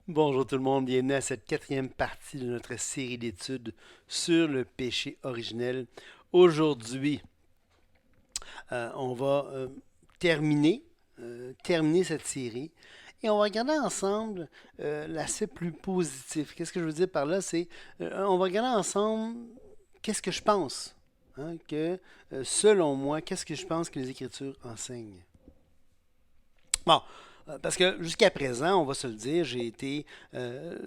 Bonjour tout le monde, bienvenue à cette quatrième partie de notre série d'études sur le péché originel. Aujourd'hui, on va terminer, terminer cette série et on va regarder ensemble l'aspect plus positif. Qu'est-ce que je veux dire par là? C'est on va regarder ensemble qu'est-ce que je pense, hein, que selon moi, qu'est-ce que je pense que les Écritures enseignent. Bon, parce que jusqu'à présent, on va se le dire, j'ai été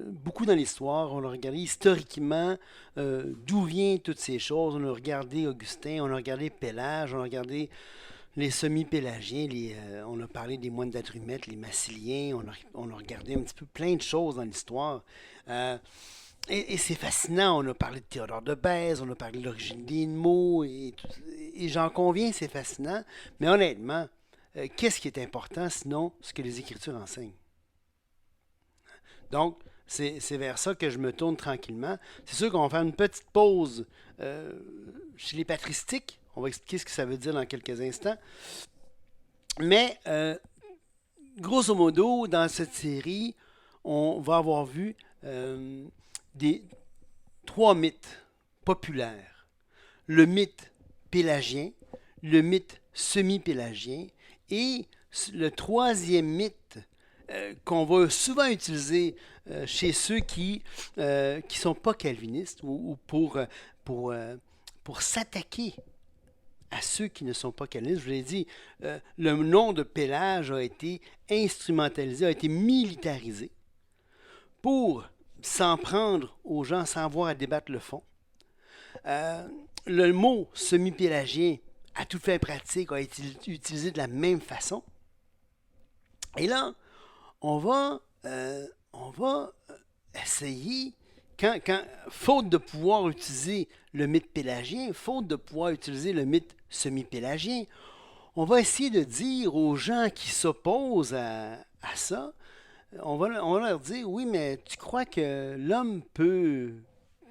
beaucoup dans l'histoire. On a regardé historiquement d'où viennent toutes ces choses. On a regardé Augustin, on a regardé Pélage, on a regardé les semi-pélagiens, on a parlé des moines d'Adrumète, les Massiliens, on a regardé un petit peu plein de choses dans l'histoire. Euh, et c'est fascinant. On a parlé de Théodore de Bèze, on a parlé de l'origine des mots, et j'en conviens, c'est fascinant. Mais honnêtement, qu'est-ce qui est important sinon ce que les Écritures enseignent? Donc, c'est vers ça que je me tourne tranquillement. C'est sûr qu'on va faire une petite pause euh, chez les patristiques. On va expliquer ce que ça veut dire dans quelques instants. Mais, grosso modo, dans cette série, on va avoir vu des trois mythes populaires. Le mythe pélagien, le mythe semi-pélagien et le troisième mythe qu'on va souvent utiliser chez ceux qui ne sont pas calvinistes ou pour, euh, pour s'attaquer à ceux qui ne sont pas calvinistes. Je vous l'ai dit, le nom de Pélage a été instrumentalisé, a été militarisé pour s'en prendre aux gens sans avoir à débattre le fond. Euh, le mot semi-pélagien, à toute fin pratique, a été utilisé de la même façon. Et là, on va essayer, faute de pouvoir utiliser le mythe pélagien, faute de pouvoir utiliser le mythe semi-pélagien, on va essayer de dire aux gens qui s'opposent à ça, on va leur dire, oui, mais tu crois que l'homme peut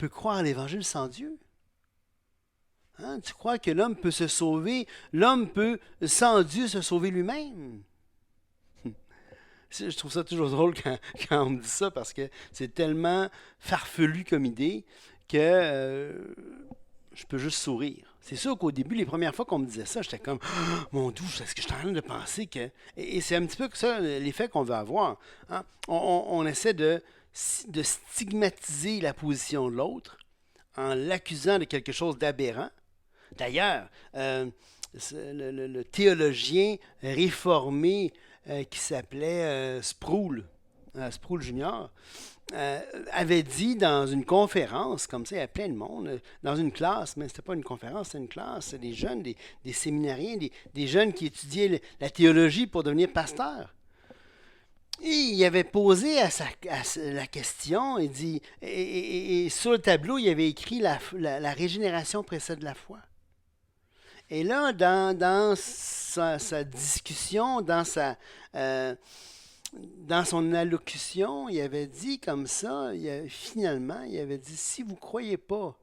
croire à l'Évangile sans Dieu? Hein? Tu crois que l'homme peut se sauver, l'homme peut, sans Dieu, se sauver lui-même? Je trouve ça toujours drôle quand on me dit ça parce que c'est tellement farfelu comme idée que je peux juste sourire. C'est sûr qu'au début, les premières fois qu'on me disait ça, j'étais comme mon Dieu, est-ce que je suis en train de penser que. Et c'est un petit peu ça l'effet qu'on veut avoir. Hein? On essaie de stigmatiser la position de l'autre en l'accusant de quelque chose d'aberrant. D'ailleurs, le théologien réformé qui s'appelait Sproul, Sproul Junior, avait dit dans une conférence, comme ça, il y a plein de monde, dans une classe, mais c'était pas une conférence, c'était une classe, c'était des jeunes, des séminariens, des jeunes qui étudiaient la théologie pour devenir pasteurs. Et il avait posé la question, il dit, et sur le tableau, il avait écrit la régénération précède la foi. Et là, dans sa discussion, dans son allocution, il avait dit comme ça, finalement, il avait dit, si vous ne croyez pas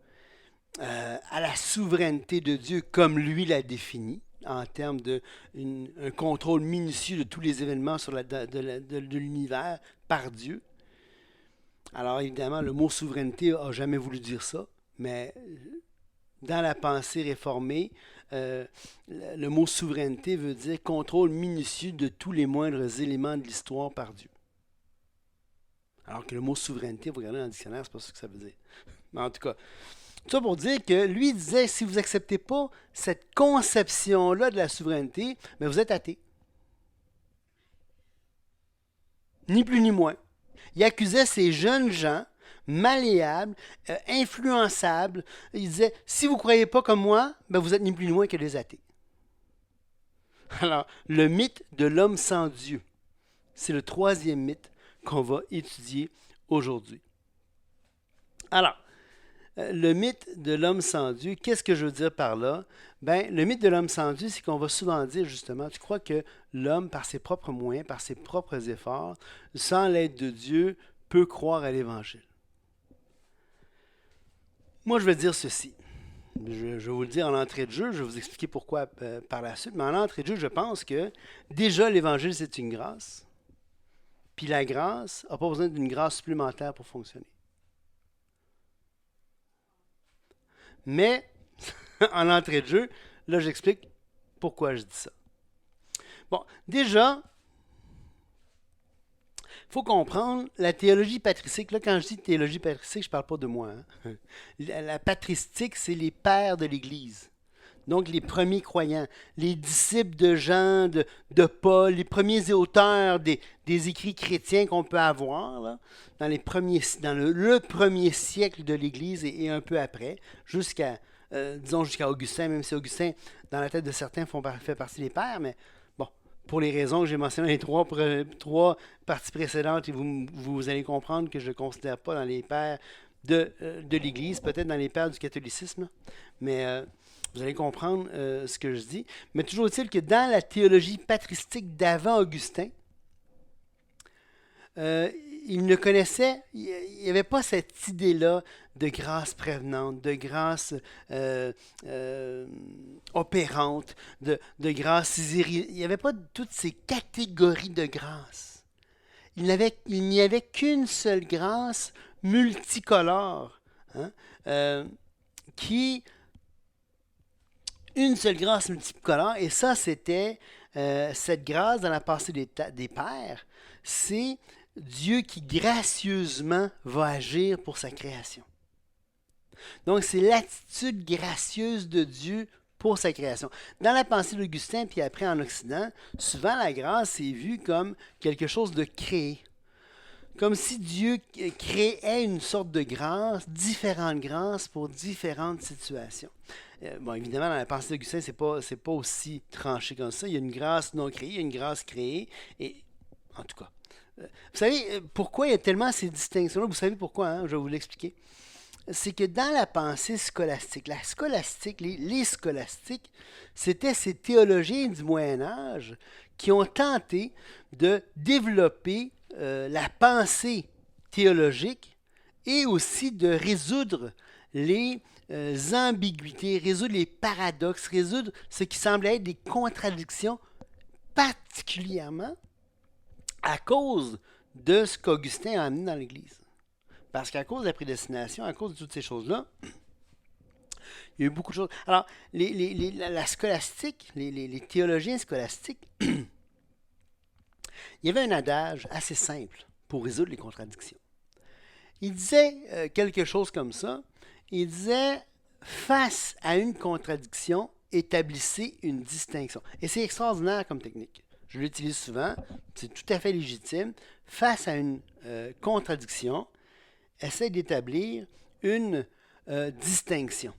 à la souveraineté de Dieu comme lui l'a défini, en termes de un contrôle minutieux de tous les événements de l'univers par Dieu. Alors évidemment, le mot souveraineté n'a jamais voulu dire ça, mais dans la pensée réformée, le mot souveraineté veut dire contrôle minutieux de tous les moindres éléments de l'histoire par Dieu. Alors que le mot souveraineté, vous regardez dans le dictionnaire, c'est pas ce que ça veut dire. Mais en tout cas, tout ça pour dire que lui disait, si vous n'acceptez pas cette conception-là de la souveraineté, mais vous êtes athée. Ni plus ni moins. Il accusait ces jeunes gens malléables, influençables. Il disait, si vous ne croyez pas comme moi, ben vous êtes ni plus ni moins que des athées. Alors, le mythe de l'homme sans Dieu, c'est le troisième mythe qu'on va étudier aujourd'hui. Alors, le mythe de l'homme sans Dieu, qu'est-ce que je veux dire par là? Ben, le mythe de l'homme sans Dieu, c'est qu'on va souvent dire justement, tu crois que l'homme, par ses propres moyens, par ses propres efforts, sans l'aide de Dieu, peut croire à l'Évangile. Moi, je vais dire ceci. Je vais vous le dire en entrée de jeu, je vais vous expliquer pourquoi par la suite, mais en entrée de jeu, je pense que déjà l'Évangile, c'est une grâce. Puis la grâce n'a pas besoin d'une grâce supplémentaire pour fonctionner. Mais, en entrée de jeu, là, j'explique pourquoi je dis ça. Bon, déjà, il faut comprendre la théologie patristique. Là, quand je dis théologie patristique, je ne parle pas de moi. Hein. La patristique, c'est les pères de l'Église. Donc, les premiers croyants, les disciples de Jean, de Paul, les premiers auteurs des écrits chrétiens qu'on peut avoir là, dans le premier siècle de l'Église et un peu après, disons jusqu'à Augustin, même si Augustin, dans la tête de certains, fait partie des pères, mais bon, pour les raisons que j'ai mentionnées dans les trois parties précédentes, et vous allez comprendre que je ne le considère pas dans les pères de l'Église, peut-être dans les pères du catholicisme, mais vous allez comprendre ce que je dis. Mais toujours est-il que dans la théologie patristique d'avant Augustin, il ne connaissait, il n'y avait pas cette idée-là de grâce prévenante, de grâce opérante, de grâce il n'y avait pas toutes ces catégories de grâce. Il n'y avait qu'une seule grâce multicolore, hein, une seule grâce multicolore, et ça, c'était cette grâce dans la pensée des pères, c'est Dieu qui gracieusement va agir pour sa création. Donc, c'est l'attitude gracieuse de Dieu pour sa création. Dans la pensée d'Augustin, puis après en Occident, souvent la grâce est vue comme quelque chose de créé. Comme si Dieu créait une sorte de grâce, différentes grâces pour différentes situations. Bon, évidemment, dans la pensée d'Augustin, c'est pas aussi tranché comme ça. Il y a une grâce non créée, il y a une grâce créée. Et en tout cas, vous savez pourquoi il y a tellement ces distinctions-là? Vous savez pourquoi, hein? Je vais vous l'expliquer. C'est que dans la pensée scolastique, les scolastiques, c'était ces théologiens du Moyen Âge qui ont tenté de développer la pensée théologique et aussi de résoudre les ambiguïtés, résoudre les paradoxes, résoudre ce qui semblait être des contradictions, particulièrement à cause de ce qu'Augustin a amené dans l'Église. Parce qu'à cause de la prédestination, à cause de toutes ces choses-là, il y a eu beaucoup de choses. Alors, la scolastique, les théologiens scolastiques, il y avait un adage assez simple pour résoudre les contradictions. Il disait quelque chose comme ça. Il disait, face à une contradiction, établissez une distinction. Et c'est extraordinaire comme technique. Je l'utilise souvent, c'est tout à fait légitime. Face à une contradiction, essaie d'établir une distinction.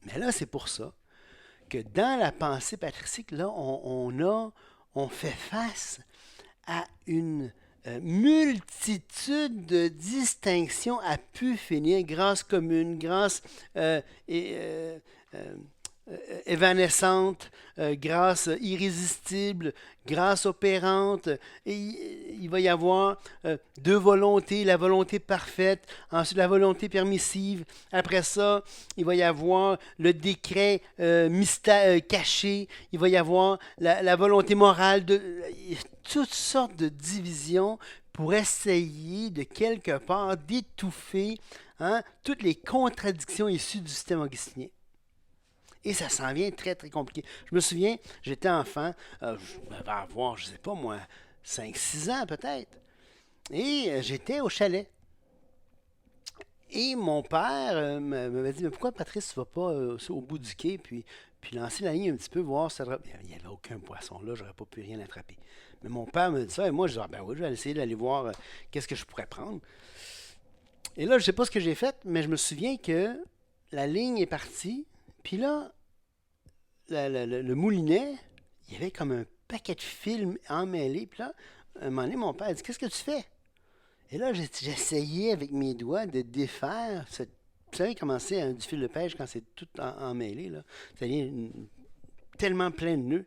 Mais là, c'est pour ça que dans la pensée patristique, là, on fait face à une multitude de distinctions à pu finir, grâce commune, grâce évanescente, grâce irrésistible, grâce opérante. Et il va y avoir deux volontés, la volonté parfaite, ensuite la volonté permissive. Après ça, il va y avoir le décret caché. Il va y avoir la volonté morale. Toutes sortes de divisions pour essayer de quelque part d'étouffer toutes les contradictions issues du système augustinien. Et ça s'en vient très, très compliqué. Je me souviens, j'étais enfant, je devais avoir, je ne sais pas moi, 5-6 ans peut-être. Et j'étais au chalet. Et mon père m'avait dit, mais pourquoi Patrice, tu ne vas pas au bout du quai, puis lancer la ligne un petit peu, voir si ça... Il n'y avait aucun poisson là, j'aurais pas pu rien attraper. Mais mon père me dit ça, et moi je dis, ben oui, je vais essayer d'aller voir qu'est-ce que je pourrais prendre. Et là, je ne sais pas ce que j'ai fait, mais je me souviens que la ligne est partie. Puis là, le moulinet, il y avait comme un paquet de fils emmêlés. Puis là, à un moment donné, mon père a dit, qu'est-ce que tu fais? Et là, j'essayais avec mes doigts de défaire vous savez comment c'est du fil de pêche quand c'est tout emmêlé, là? Ça devient tellement plein de nœuds.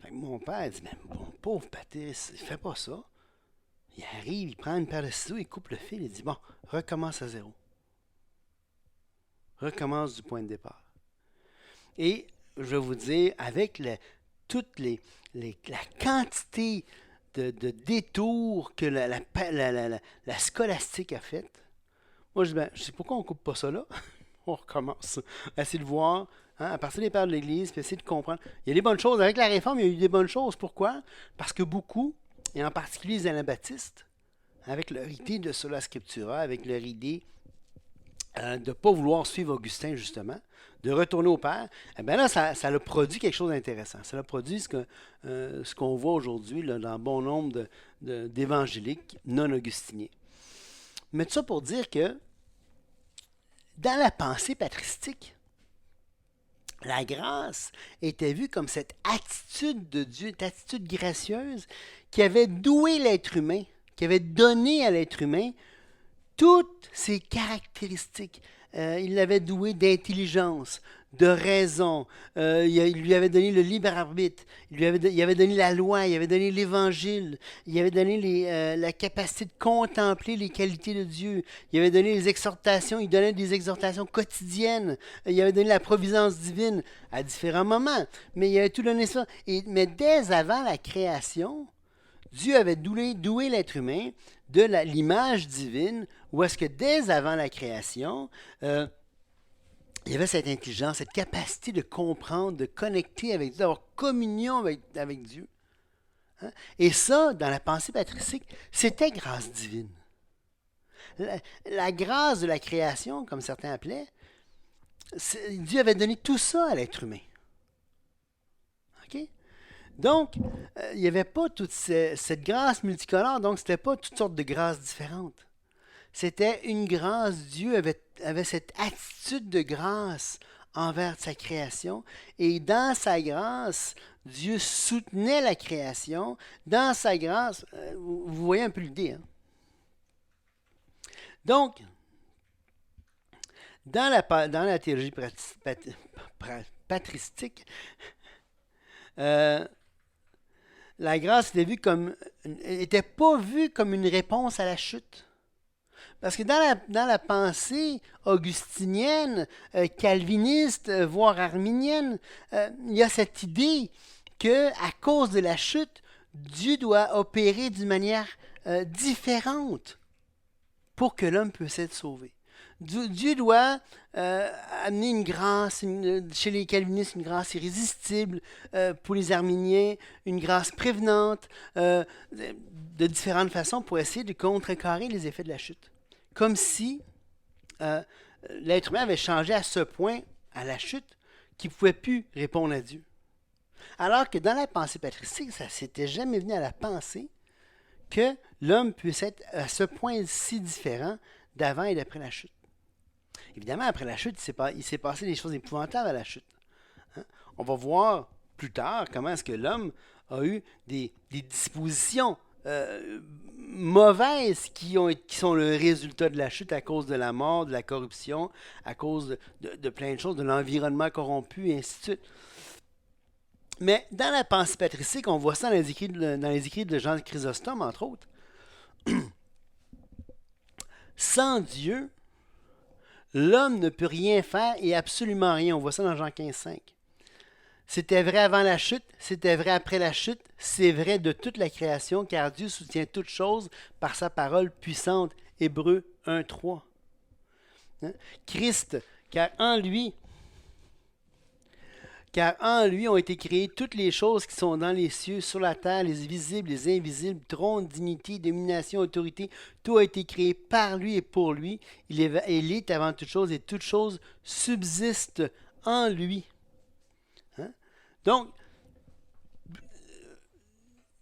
Fait que mon père a dit, mais bon, pauvre Patrice, il fait pas ça. Il arrive, il prend une paire de ciseaux, il coupe le fil, il dit, bon, recommence à zéro. Recommence du point de départ. Et je vais vous dire, avec la quantité de détour que la scolastique a fait. Moi, je sais pourquoi on ne coupe pas ça là. On recommence. Essayer de voir, hein, à partir des pères de l'Église, puis essayer de comprendre. Il y a des bonnes choses. Avec la réforme, il y a eu des bonnes choses. Pourquoi? Parce que beaucoup, et en particulier les anabaptistes, avec leur idée de sola scriptura, avec leur idée de ne pas vouloir suivre Augustin, justement, de retourner au Père, eh bien là, ça a produit quelque chose d'intéressant. Ça a produit ce qu'on voit aujourd'hui là, dans bon nombre d'évangéliques non augustiniens. Mais tout ça pour dire que dans la pensée patristique, la grâce était vue comme cette attitude de Dieu, cette attitude gracieuse qui avait doué l'être humain, qui avait donné à l'être humain toutes ses caractéristiques. Il l'avait doué d'intelligence, de raison. Il lui avait donné le libre arbitre. Il avait donné la loi, il avait donné l'évangile. Il avait donné la capacité de contempler les qualités de Dieu. Il avait donné les exhortations. Il donnait des exhortations quotidiennes. Il avait donné la providence divine à différents moments. Mais il avait tout donné ça. Mais dès avant la création, Dieu avait doué l'être humain de l'image divine, où est-ce que dès avant la création, il y avait cette intelligence, cette capacité de comprendre, de connecter avec Dieu, d'avoir communion avec Dieu. Hein? Et ça, dans la pensée patristique, c'était grâce divine. La grâce de la création, comme certains appelaient, Dieu avait donné tout ça à l'être humain. OK? Donc, il n'y avait pas toute cette grâce multicolore, donc ce n'était pas toutes sortes de grâces différentes. C'était une grâce, Dieu avait cette attitude de grâce envers sa création, et dans sa grâce, Dieu soutenait la création. Dans sa grâce, vous voyez un peu l'idée. Hein? Donc, dans la théologie patristique, la grâce n'était pas vue comme une réponse à la chute. Parce que dans la pensée augustinienne, calviniste, voire arminienne, il y a cette idée qu'à cause de la chute, Dieu doit opérer d'une manière différente pour que l'homme puisse être sauvé. Dieu doit amener une grâce, chez les calvinistes, une grâce irrésistible, pour les arméniens, une grâce prévenante, de différentes façons pour essayer de contrecarrer les effets de la chute. Comme si l'être humain avait changé à ce point à la chute qu'il ne pouvait plus répondre à Dieu. Alors que dans la pensée patristique, ça ne s'était jamais venu à la pensée que l'homme puisse être à ce point si différent d'avant et d'après la chute. Évidemment, après la chute, il s'est passé des choses épouvantables à la chute. Hein? On va voir plus tard comment est-ce que l'homme a eu des dispositions mauvaises qui sont le résultat de la chute à cause de la mort, de la corruption, à cause de plein de choses, de l'environnement corrompu, et ainsi de suite. Mais dans la pensée patristique, on voit ça dans les écrits de Jean Chrysostome, entre autres. Sans Dieu, l'homme ne peut rien faire et absolument rien. On voit ça dans Jean 15,5. C'était vrai avant la chute, c'était vrai après la chute, c'est vrai de toute la création, car Dieu soutient toutes choses par sa parole puissante. Hébreux 1,3. Hein? Christ, car en lui ont été créées toutes les choses qui sont dans les cieux, sur la terre, les visibles, les invisibles, trône, dignité, domination, autorité. Tout a été créé par lui et pour lui. Il est avant toute chose et toute chose subsiste en lui. Hein? Donc,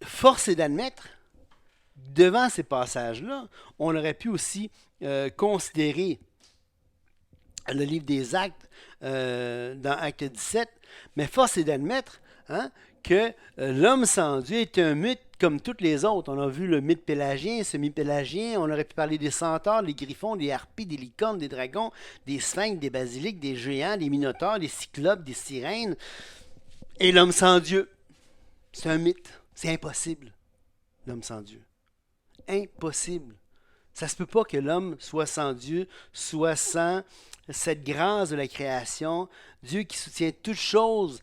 force est d'admettre, devant ces passages-là, on aurait pu aussi considérer le livre des Actes, dans Acte 17, mais force est d'admettre que l'homme sans Dieu est un mythe comme tous les autres. On a vu le mythe pélagien, semi-pélagien, on aurait pu parler des centaures, des griffons, des harpies, des licornes, des dragons, des sphinx, des basiliques, des géants, des minotaures, des cyclopes, des sirènes. Et l'homme sans Dieu, c'est un mythe. C'est impossible, l'homme sans Dieu. Impossible. Ça ne se peut pas que l'homme soit sans Dieu, soit sans cette grâce de la création, Dieu qui soutient toute chose,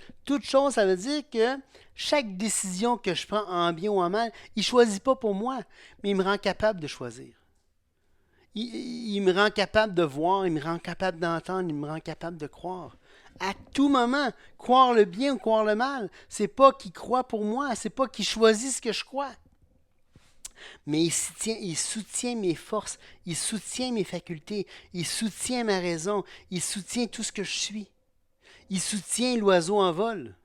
ça veut dire que chaque décision que je prends en bien ou en mal, il ne choisit pas pour moi, mais il me rend capable de choisir. Il me rend capable de voir, il me rend capable d'entendre, il me rend capable de croire. À tout moment, croire le bien ou croire le mal, c'est pas qu'il croit pour moi, c'est pas qu'il choisit ce que je crois. Mais il soutient mes forces, il soutient mes facultés, il soutient ma raison, il soutient tout ce que je suis. Il soutient l'oiseau en vol.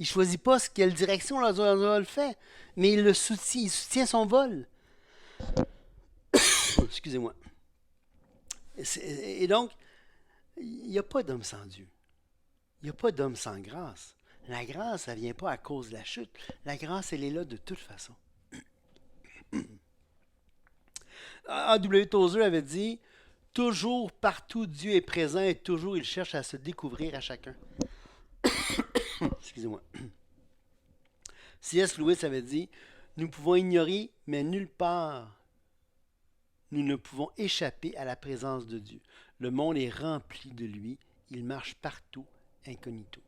Il ne choisit pas quelle direction l'oiseau en vol fait, mais il soutient son vol. Excusez-moi. Et donc, il n'y a pas d'homme sans Dieu. Il n'y a pas d'homme sans grâce. La grâce, ça ne vient pas à cause de la chute. La grâce, elle est là de toute façon. A.W. Tozer avait dit « Toujours, partout, Dieu est présent et toujours, il cherche à se découvrir à chacun. » Excusez-moi. C.S. Lewis avait dit « Nous pouvons ignorer, mais nulle part, nous ne pouvons échapper à la présence de Dieu. Le monde est rempli de lui. Il marche partout, incognito. »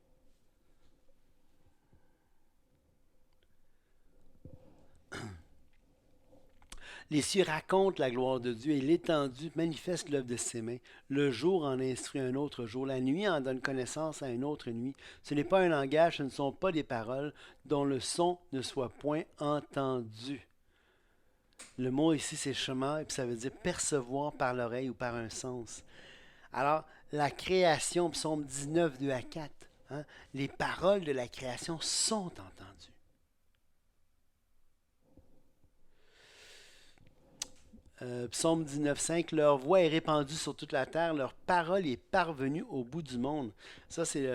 Les cieux racontent la gloire de Dieu et l'étendue manifeste l'œuvre de ses mains. Le jour en instruit un autre jour, la nuit en donne connaissance à une autre nuit. Ce n'est pas un langage, ce ne sont pas des paroles dont le son ne soit point entendu. Le mot ici, c'est chemin, et puis ça veut dire percevoir par l'oreille ou par un sens. Alors, la création, psaume 19, 2 à 4, les paroles de la création sont entendues. Psaume 19, 5, leur voix est répandue sur toute la terre, leur parole est parvenue au bout du monde. Ça, c'est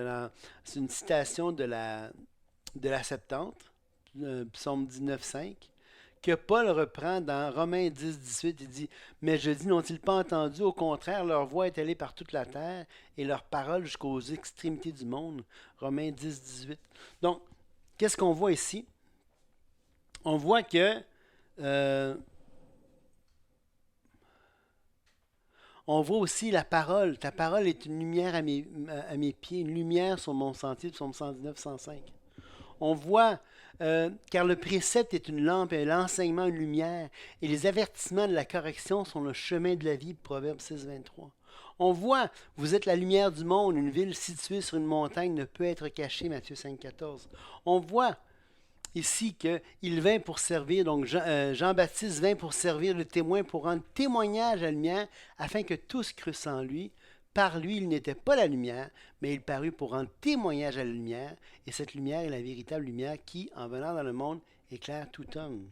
une citation de la Septante, Psaume 19, 5, que Paul reprend dans Romains 10, 18. Il dit « Mais je dis, n'ont-ils pas entendu? Au contraire, leur voix est allée par toute la terre et leur parole jusqu'aux extrémités du monde. » Romains 10, 18. Donc, qu'est-ce qu'on voit ici? On voit que on voit aussi la parole. Ta parole est une lumière à mes pieds, une lumière sur mon sentier, psaume 119, 105. On voit, car le précepte est une lampe et l'enseignement une lumière, et les avertissements de la correction sont le chemin de la vie, Proverbe 6, 23. On voit, vous êtes la lumière du monde, une ville située sur une montagne ne peut être cachée, Matthieu 5, 14. On voit ici qu'il vint pour servir, donc Jean-Baptiste vint pour servir le témoin, pour rendre témoignage à la lumière, afin que tous crussent en lui. Par lui, il n'était pas la lumière, mais il parut pour rendre témoignage à la lumière, et cette lumière est la véritable lumière qui, en venant dans le monde, éclaire tout homme.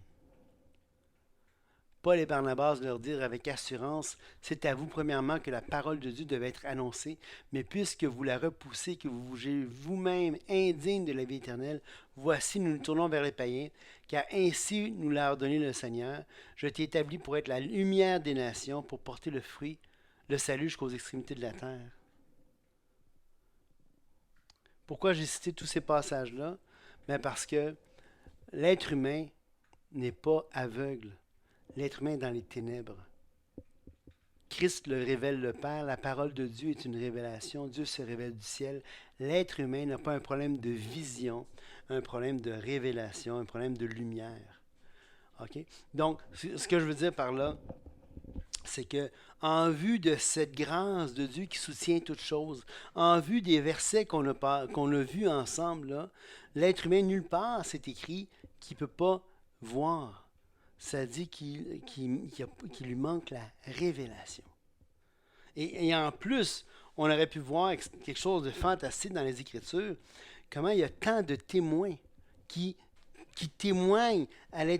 Paul et Barnabas leur dirent avec assurance, c'est à vous premièrement que la parole de Dieu devait être annoncée, mais puisque vous la repoussez, que vous jugez vous-même indigne de la vie éternelle, voici nous nous tournons vers les païens, car ainsi nous l'a ordonné le Seigneur, je t'ai établi pour être la lumière des nations, pour porter le fruit, le salut jusqu'aux extrémités de la terre. Pourquoi j'ai cité tous ces passages-là? Bien parce que l'être humain n'est pas aveugle. L'être humain est dans les ténèbres. Christ le révèle le Père, la parole de Dieu est une révélation, Dieu se révèle du ciel. L'être humain n'a pas un problème de vision, un problème de révélation, un problème de lumière. Okay? Donc, ce que je veux dire par là, c'est que en vue de cette grâce de Dieu qui soutient toutes choses, en vue des versets qu'on a vus ensemble, là, l'être humain nulle part, c'est écrit, qu'il ne peut pas voir. Ça dit qu'il lui manque la révélation. Et en plus, on aurait pu voir quelque chose de fantastique dans les Écritures, comment il y a tant de témoins qui témoignent.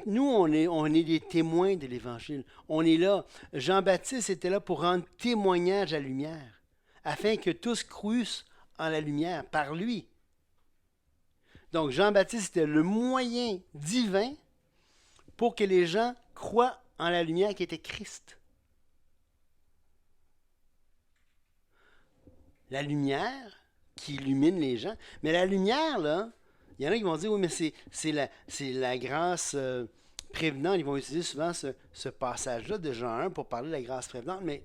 Nous, on est des témoins de l'Évangile. On est là. Jean-Baptiste était là pour rendre témoignage à la lumière, afin que tous crussent en la lumière par lui. Donc, Jean-Baptiste était le moyen divin pour que les gens croient en la lumière qui était Christ. La lumière qui illumine les gens. Mais la lumière, là, il y en a qui vont dire, oui, mais c'est la grâce prévenante. Ils vont utiliser souvent ce passage-là de Jean 1 pour parler de la grâce prévenante. Mais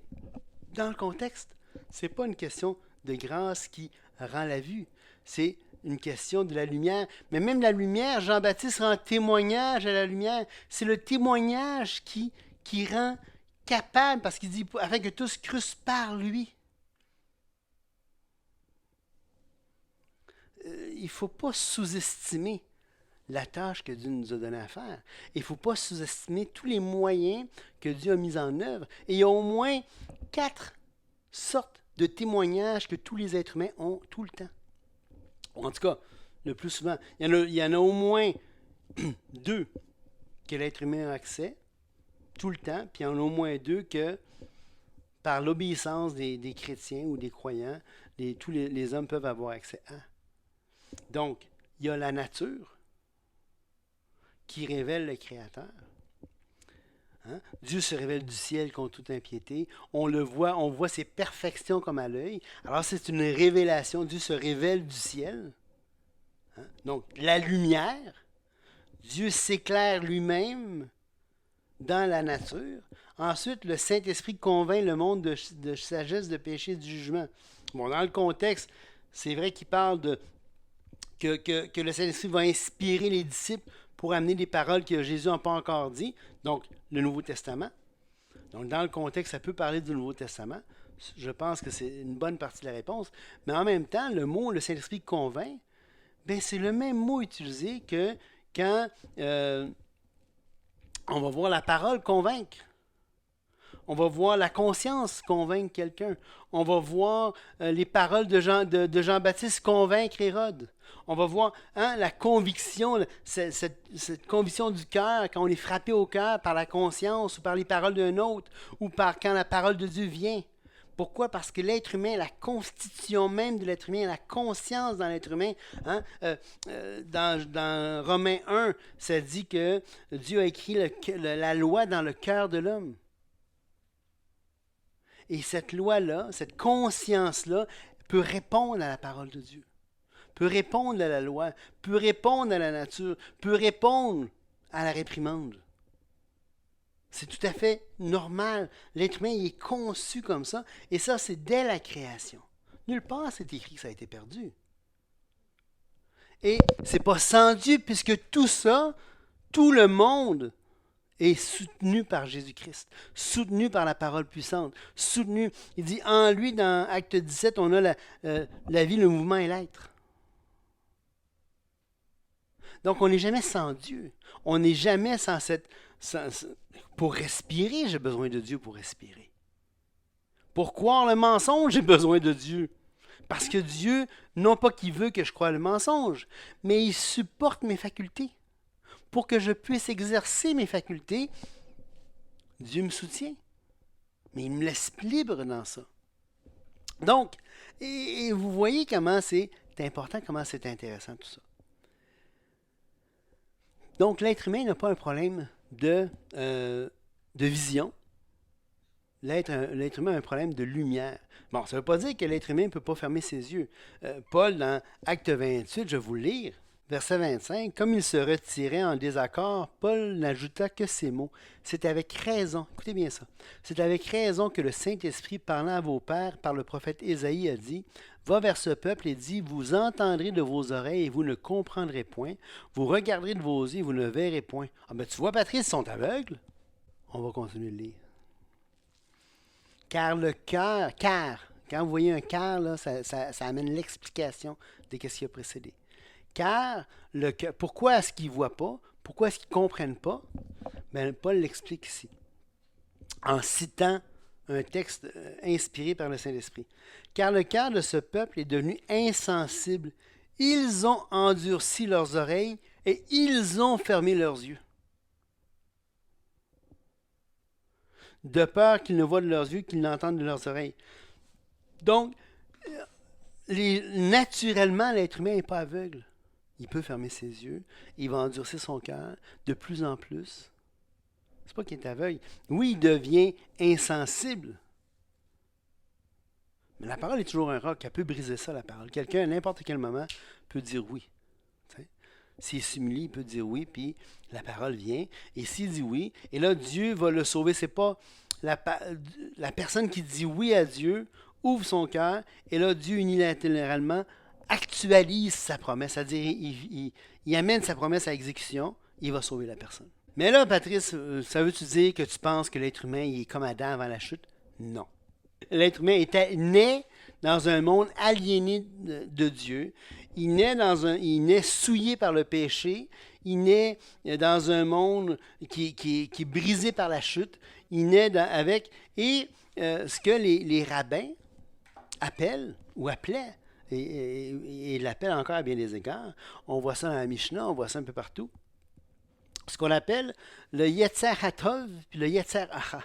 dans le contexte, Ce n'est pas une question de grâce qui rend la vue. C'est une question de la lumière. Mais même la lumière, Jean-Baptiste rend témoignage à la lumière. C'est le témoignage qui rend capable, parce qu'il dit, afin que tous crussent par lui. Il ne faut pas sous-estimer la tâche que Dieu nous a donnée à faire. Il ne faut pas sous-estimer tous les moyens que Dieu a mis en œuvre. Et il y a au moins 4 sortes de témoignages que tous les êtres humains ont tout le temps. En tout cas, le plus souvent. Il y en a au moins 2 que l'être humain a accès tout le temps, puis il y en a au moins 2 que, par l'obéissance des chrétiens ou des croyants, tous les hommes peuvent avoir accès à. Donc, il y a la nature qui révèle le Créateur. Hein? Dieu se révèle du ciel contre toute impiété. On le voit, on voit ses perfections comme à l'œil. Alors, c'est une révélation. Dieu se révèle du ciel. Hein? Donc, la lumière. Dieu s'éclaire lui-même dans la nature. Ensuite, le Saint-Esprit convainc le monde de sagesse, de péché, de jugement. Bon, dans le contexte, c'est vrai qu'il parle que le Saint-Esprit va inspirer les disciples pour amener des paroles que Jésus n'a pas encore dit, donc le Nouveau Testament. Donc, dans le contexte, ça peut parler du Nouveau Testament. Je pense que c'est une bonne partie de la réponse. Mais en même temps, le mot, le Saint-Esprit convainc, bien, c'est le même mot utilisé que quand on va voir la parole convaincre. On va voir la conscience convaincre quelqu'un. On va voir les paroles de Jean-Baptiste convaincre Hérode. On va voir la conviction, cette conviction du cœur, quand on est frappé au cœur par la conscience ou par les paroles d'un autre, ou par quand la parole de Dieu vient. Pourquoi? Parce que l'être humain, la constitution même de l'être humain, la conscience dans l'être humain, dans Romains 1, ça dit que Dieu a écrit la loi dans le cœur de l'homme. Et cette loi-là, cette conscience-là, peut répondre à la parole de Dieu, peut répondre à la loi, peut répondre à la nature, peut répondre à la réprimande. C'est tout à fait normal. L'être humain il est conçu comme ça, et ça, c'est dès la création. Nulle part, c'est écrit que ça a été perdu. Et c'est pas sans Dieu, puisque tout ça, tout le monde est soutenu par Jésus-Christ, soutenu par la parole puissante, soutenu. Il dit, en lui, dans Acte 17, on a la vie, le mouvement et l'être. Donc, on n'est jamais sans Dieu. On n'est jamais sans cette... pour respirer, j'ai besoin de Dieu pour respirer. Pour croire le mensonge, j'ai besoin de Dieu. Parce que Dieu, non pas qu'il veut que je croie le mensonge, mais il supporte mes facultés. Pour que je puisse exercer mes facultés, Dieu me soutient. Mais il me laisse libre dans ça. Donc, et vous voyez comment c'est important, comment c'est intéressant tout ça. Donc, l'être humain n'a pas un problème de vision. L'être humain a un problème de lumière. Bon, ça ne veut pas dire que l'être humain ne peut pas fermer ses yeux. Paul, dans Acte 28, je vais vous le lire. Verset 25, comme il se retirait en désaccord, Paul n'ajouta que ces mots. C'est avec raison, écoutez bien ça, c'est avec raison que le Saint-Esprit, parlant à vos pères par le prophète Ésaïe, a dit, va vers ce peuple et dit, vous entendrez de vos oreilles et vous ne comprendrez point, vous regarderez de vos yeux et vous ne verrez point. Ah ben tu vois, Patrice, ils sont aveugles. On va continuer de lire. Car le cœur, quand vous voyez un cœur, là, ça amène l'explication de ce qui a précédé. Car, pourquoi est-ce qu'ils ne voient pas? Pourquoi est-ce qu'ils ne comprennent pas? Bien, Paul l'explique ici, en citant un texte inspiré par le Saint-Esprit. Car le cœur de ce peuple est devenu insensible. Ils ont endurci leurs oreilles et ils ont fermé leurs yeux. De peur qu'ils ne voient de leurs yeux, qu'ils n'entendent de leurs oreilles. Donc, naturellement, l'être humain n'est pas aveugle. Il peut fermer ses yeux, il va endurcir son cœur de plus en plus. C'est pas qu'il est aveugle. Oui, il devient insensible. Mais la parole est toujours un roc, elle peut briser ça, la parole. Quelqu'un, à n'importe quel moment, peut dire oui. S'il s'humilie, il peut dire oui, puis la parole vient. Et s'il dit oui, et là, Dieu va le sauver. C'est pas la personne qui dit oui à Dieu ouvre son cœur, et là, Dieu unilatéralement actualise sa promesse, c'est-à-dire il amène sa promesse à exécution, il va sauver la personne. Mais là, Patrice, ça veut-tu dire que tu penses que l'être humain il est comme Adam avant la chute? Non. L'être humain était né dans un monde aliéné de Dieu. Il naît souillé par le péché. Il naît dans un monde qui est brisé par la chute. Il naît avec... Et ce que les rabbins appellent ou appelaient, et l'appellent encore à bien des égards, on voit ça dans la Mishnah, on voit ça un peu partout, ce qu'on appelle le Yetzer HaTov puis le Yetzer Hara.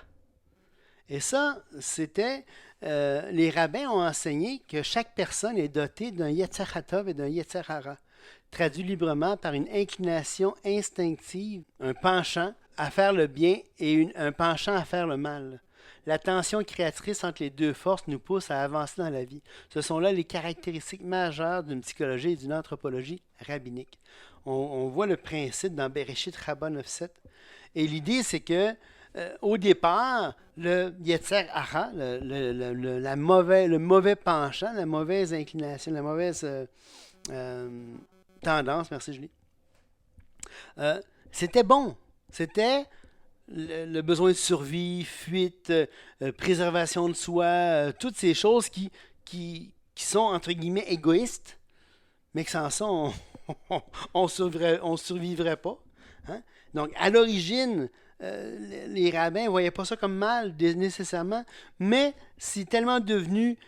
Et ça, c'était... les rabbins ont enseigné que chaque personne est dotée d'un Yetzer HaTov et d'un Yetzer Hara, traduit librement par une inclination instinctive, un penchant à faire le bien et un penchant à faire le mal. La tension créatrice entre les deux forces nous pousse à avancer dans la vie. Ce sont là les caractéristiques majeures d'une psychologie et d'une anthropologie rabbinique. On voit le principe dans Bereshit Rabbah 9.7. Et l'idée, c'est que au départ, le Yetzer Hara, le mauvais penchant, la mauvaise inclination, la mauvaise tendance, merci Julie, c'était bon. C'était le besoin de survie, fuite, préservation de soi, toutes ces choses qui sont, entre guillemets, égoïstes, mais que sans ça, on survivrait pas. Hein? Donc, à l'origine, les rabbins ne voyaient pas ça comme mal nécessairement, mais c'est tellement devenu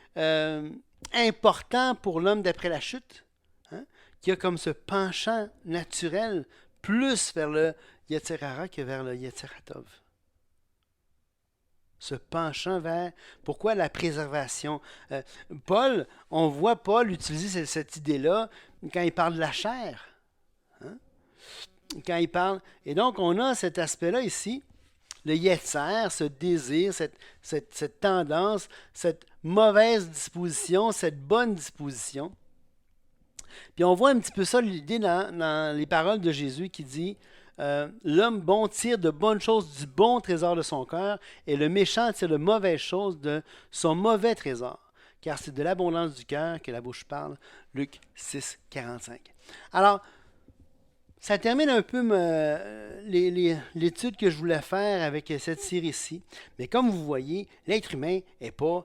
important pour l'homme d'après la chute, hein, qu'il y a comme ce penchant naturel plus vers le Yetzer Hara que vers le Yetzer HaTov. Ce penchant vers... Pourquoi la préservation? Paul, on voit Paul utiliser cette idée-là quand il parle de la chair. Hein? Quand il parle... Et donc, on a cet aspect-là ici, le Yetzer, ce désir, cette tendance, cette mauvaise disposition, cette bonne disposition. Puis on voit un petit peu ça, l'idée dans les paroles de Jésus qui dit l'homme bon tire de bonnes choses du bon trésor de son cœur et le méchant tire de mauvaises choses de son mauvais trésor. Car c'est de l'abondance du cœur que la bouche parle. Luc 6, 45. Alors, ça termine un peu l'étude que je voulais faire avec cette série-ci. Mais comme vous voyez, l'être humain n'est pas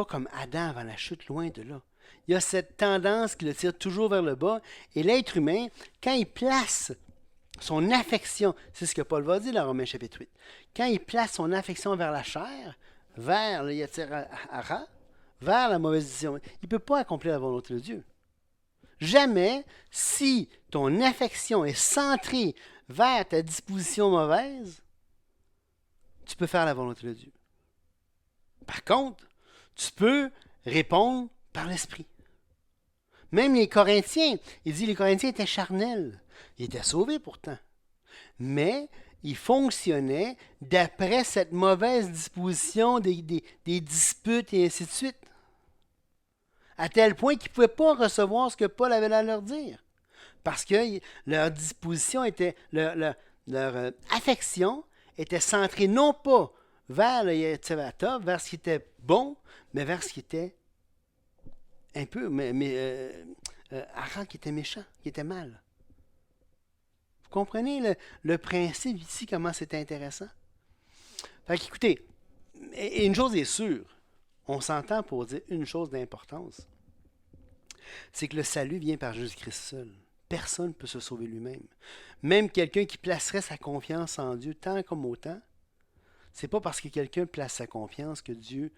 comme Adam avant la chute, loin de là. Il y a cette tendance qui le tire toujours vers le bas. Et l'être humain, quand il place son affection, c'est ce que Paul va dire dans Romains chapitre 8, quand il place son affection vers la chair, vers le Yetzer Hara, vers la mauvaise décision, il ne peut pas accomplir la volonté de Dieu. Jamais, si ton affection est centrée vers ta disposition mauvaise, tu peux faire la volonté de Dieu. Par contre, tu peux répondre par l'esprit. Même les Corinthiens, il dit les Corinthiens étaient charnels. Ils étaient sauvés pourtant. Mais ils fonctionnaient d'après cette mauvaise disposition des disputes et ainsi de suite. À tel point qu'ils ne pouvaient pas recevoir ce que Paul avait à leur dire. Parce que leur disposition était, leur affection était centrée non pas vers le Yetzer Hara, vers ce qui était bon, mais vers ce qui était un peu, Hara qui était méchant, qui était mal. Vous comprenez le principe ici, comment c'est intéressant? Fait qu'écoutez, et une chose est sûre, on s'entend pour dire une chose d'importance, c'est que le salut vient par Jésus-Christ seul. Personne ne peut se sauver lui-même. Même quelqu'un qui placerait sa confiance en Dieu tant comme autant, c'est pas parce que quelqu'un place sa confiance que Dieu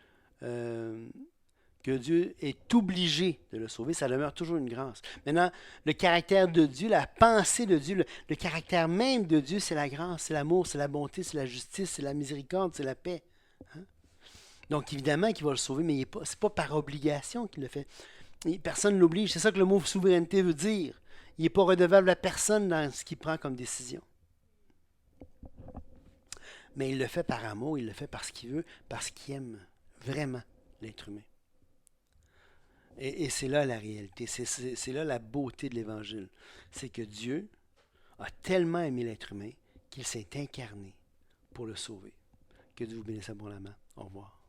est obligé de le sauver. Ça demeure toujours une grâce. Maintenant, le caractère de Dieu, la pensée de Dieu, le caractère même de Dieu, c'est la grâce, c'est l'amour, c'est la bonté, c'est la justice, c'est la miséricorde, c'est la paix. Hein? Donc, évidemment qu'il va le sauver, mais ce n'est pas par obligation qu'il le fait. Personne ne l'oblige. C'est ça que le mot souveraineté veut dire. Il n'est pas redevable à personne dans ce qu'il prend comme décision. Mais il le fait par amour, il le fait parce qu'il veut, parce qu'il aime vraiment l'être humain. Et c'est là la réalité, c'est là la beauté de l'Évangile. C'est que Dieu a tellement aimé l'être humain qu'il s'est incarné pour le sauver. Que Dieu vous bénisse abondamment. Au revoir.